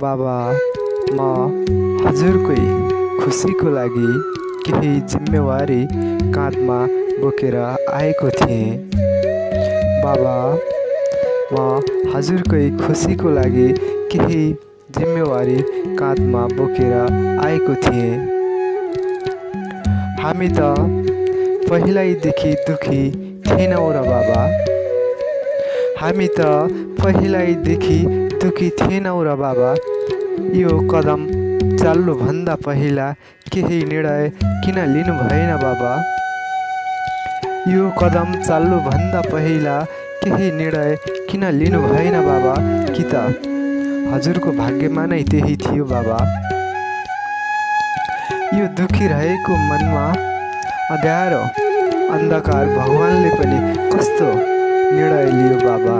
बाबा, म हजुरकै खुसीको लागि केही जिम्मेवारी काँधमा बोकेर आएको थिएँ। बाबा, म हजुरकै खुसीको लागि केही जिम्मेवारी काँधमा बोकेर आएको थिएँ। हामी त पहिल्यैदेखि दुखी थिएनौँ र बाबा। हामी त पहिल्यैदेखि दुखी थिएनौँ र बाबा। यो कदम चाल्नुभन्दा पहिला केही निर्णय किन लिनु भएन बाबा? यो कदम चाल्नुभन्दा पहिला केही निर्णय किन लिनु भएन बाबा? कि त हजुरको भाग्यमा नै त्यही थियो बाबा। यो दुखी रहेको मनमा अँध्यारो अन्धकार भगवानले पनि कस्तो निर्णय लियो बाबा?